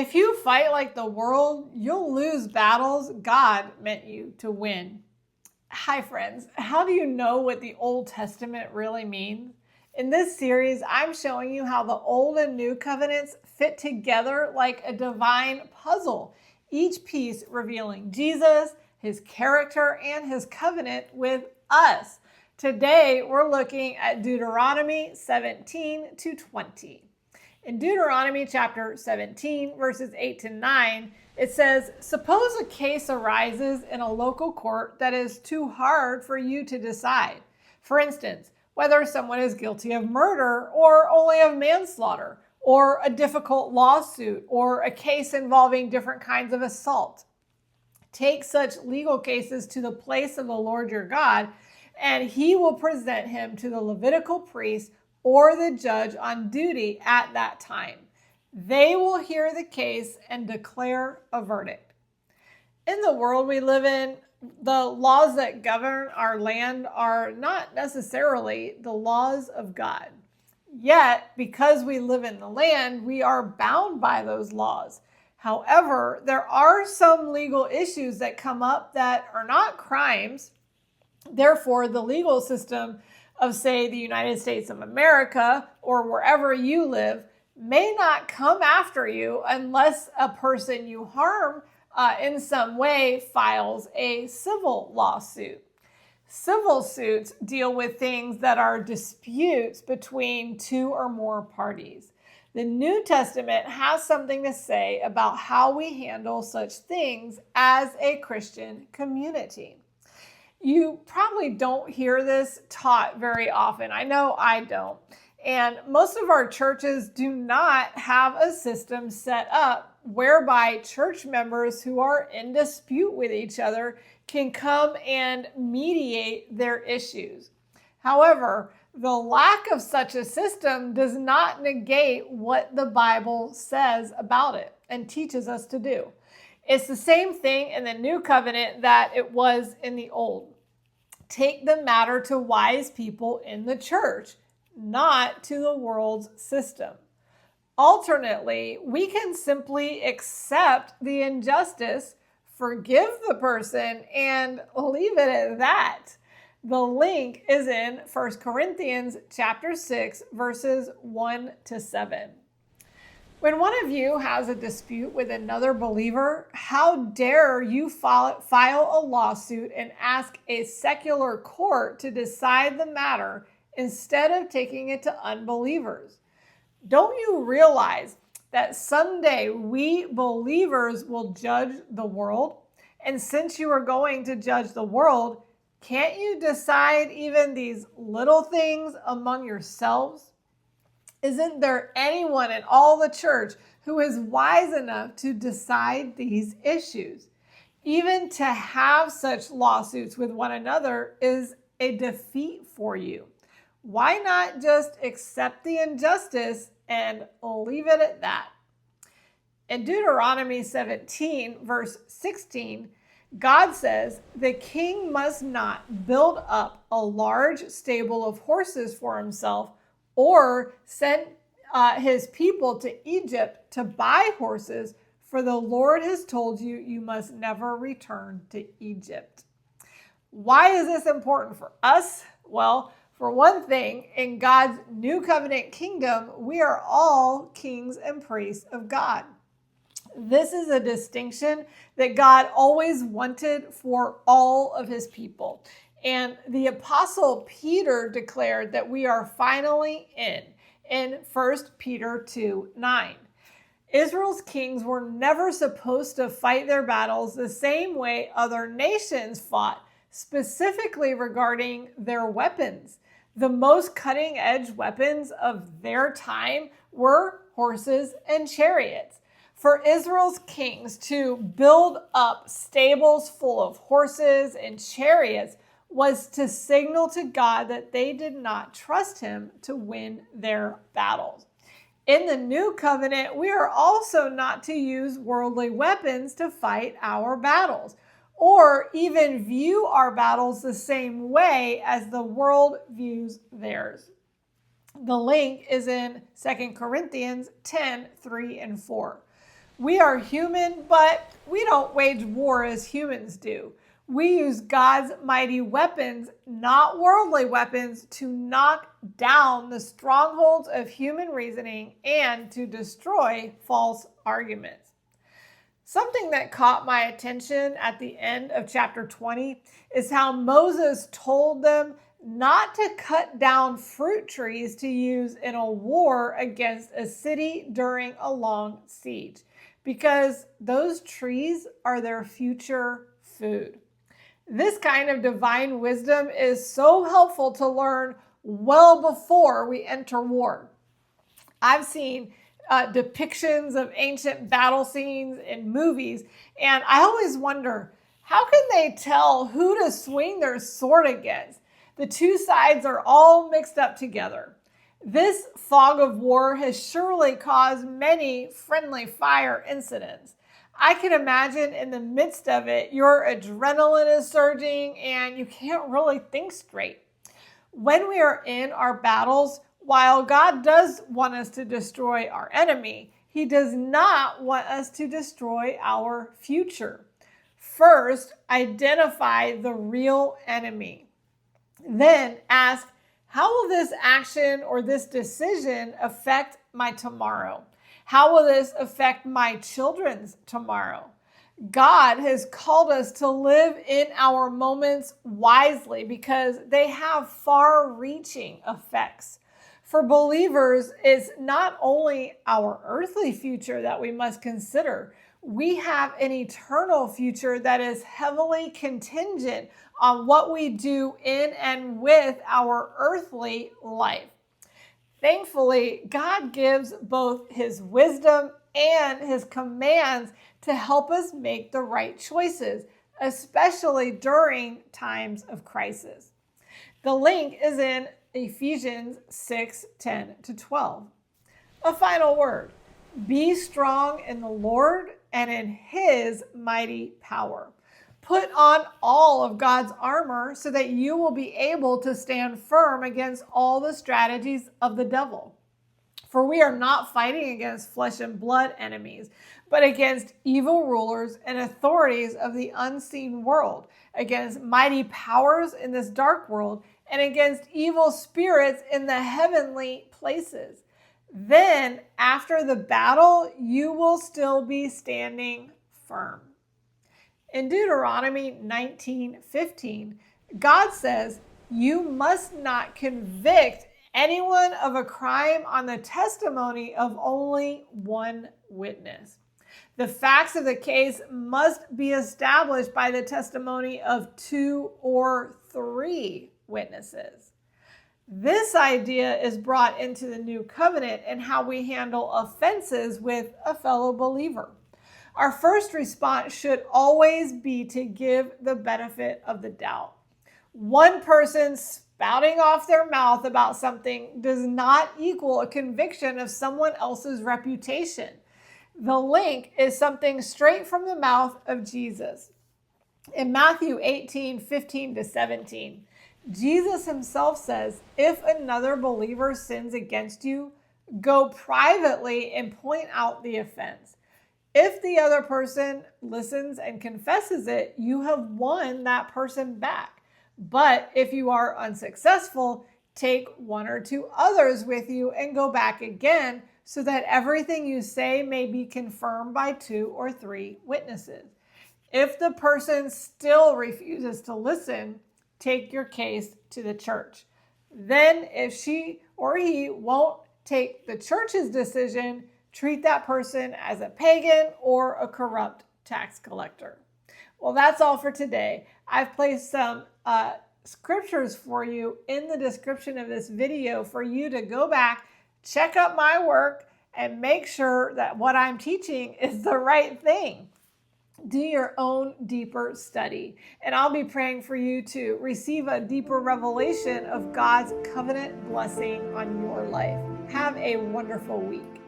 If you fight like the world, you'll lose battles God meant you to win. Hi, friends. How do you know what the Old Testament really means? In this series, I'm showing you how the Old and New Covenants fit together like a divine puzzle, each piece revealing Jesus, his character, and his covenant with us. Today, we're looking at Deuteronomy 17 to 20. In Deuteronomy chapter 17, verses 8 to 9, it says, "Suppose a case arises in a local court that is too hard for you to decide. For instance, whether someone is guilty of murder or only of manslaughter, or a difficult lawsuit, or a case involving different kinds of assault. Take such legal cases to the place of the Lord your God, and he will present him to the Levitical priest or the judge on duty at that time. They will hear the case and declare a verdict." In the world we live in, the laws that govern our land are not necessarily the laws of God. Yet, because we live in the land, we are bound by those laws. However, there are some legal issues that come up that are not crimes. Therefore, the legal system of, say, the United States of America or wherever you live may not come after you unless a person you harm in some way files a civil lawsuit. Civil suits deal with things that are disputes between two or more parties. The New Testament has something to say about how we handle such things as a Christian community. You probably don't hear this taught very often. I know I don't. And most of our churches do not have a system set up whereby church members who are in dispute with each other can come and mediate their issues. However, the lack of such a system does not negate what the Bible says about it and teaches us to do. It's the same thing in the New Covenant that it was in the Old. Take the matter to wise people in the church, not to the world's system. Alternately, we can simply accept the injustice, forgive the person, and leave it at that. The link is in 1 Corinthians chapter 6, verses 1 to 7. When one of you has a dispute with another believer, how dare you file a lawsuit and ask a secular court to decide the matter instead of taking it to unbelievers? Don't you realize that someday we believers will judge the world? And since you are going to judge the world, can't you decide even these little things among yourselves? Isn't there anyone in all the church who is wise enough to decide these issues? Even to have such lawsuits with one another is a defeat for you. Why not just accept the injustice and leave it at that? In Deuteronomy 17, verse 16, God says, "The king must not build up a large stable of horses for himself or send his people to Egypt to buy horses, for the Lord has told you, you must never return to Egypt." Why is this important for us? Well, for one thing, in God's new covenant kingdom, we are all kings and priests of God. This is a distinction that God always wanted for all of his people. And the Apostle Peter declared that we are finally in 1 Peter 2:9. Israel's kings were never supposed to fight their battles the same way other nations fought, specifically regarding their weapons. The most cutting-edge weapons of their time were horses and chariots. For Israel's kings to build up stables full of horses and chariots was to signal to God that they did not trust him to win their battles. In the new covenant, we are also not to use worldly weapons to fight our battles, or even view our battles the same way as the world views theirs. The link is in 2 Corinthians 10, 3 and 4. We are human, but we don't wage war as humans do. We use God's mighty weapons, not worldly weapons, to knock down the strongholds of human reasoning and to destroy false arguments. Something that caught my attention at the end of chapter 20 is how Moses told them not to cut down fruit trees to use in a war against a city during a long siege, because those trees are their future food. This kind of divine wisdom is so helpful to learn well before we enter war. I've seen depictions of ancient battle scenes in movies, and I always wonder, how can they tell who to swing their sword against? The two sides are all mixed up together. This fog of war has surely caused many friendly fire incidents. I can imagine in the midst of it, your adrenaline is surging and you can't really think straight. When we are in our battles, while God does want us to destroy our enemy, He does not want us to destroy our future. First, identify the real enemy. Then ask, how will this action or this decision affect my tomorrow? How will this affect my children's tomorrow? God has called us to live in our moments wisely because they have far-reaching effects. For believers, it's not only our earthly future that we must consider. We have an eternal future that is heavily contingent on what we do in and with our earthly life. Thankfully, God gives both His wisdom and His commands to help us make the right choices, especially during times of crisis. The link is in Ephesians 6:10-12. A final word: be strong in the Lord and in His mighty power. Put on all of God's armor so that you will be able to stand firm against all the strategies of the devil. For we are not fighting against flesh and blood enemies, but against evil rulers and authorities of the unseen world, against mighty powers in this dark world, and against evil spirits in the heavenly places. Then, after the battle, you will still be standing firm. In Deuteronomy 19:15, God says, you must not convict anyone of a crime on the testimony of only one witness. The facts of the case must be established by the testimony of 2 or 3 witnesses. This idea is brought into the new covenant and how we handle offenses with a fellow believer. Our first response should always be to give the benefit of the doubt. One person spouting off their mouth about something does not equal a conviction of someone else's reputation. The link is something straight from the mouth of Jesus. In Matthew 18:15-17, Jesus Himself says, if another believer sins against you, go privately and point out the offense. If the other person listens and confesses it, you have won that person back. But if you are unsuccessful, take 1 or 2 others with you and go back again, so that everything you say may be confirmed by 2 or 3 witnesses. If the person still refuses to listen, take your case to the church. Then, if she or he won't take the church's decision, treat that person as a pagan or a corrupt tax collector. Well, that's all for today. I've placed some scriptures for you in the description of this video for you to go back, check out my work, and make sure that what I'm teaching is the right thing. Do your own deeper study, and I'll be praying for you to receive a deeper revelation of God's covenant blessing on your life. Have a wonderful week.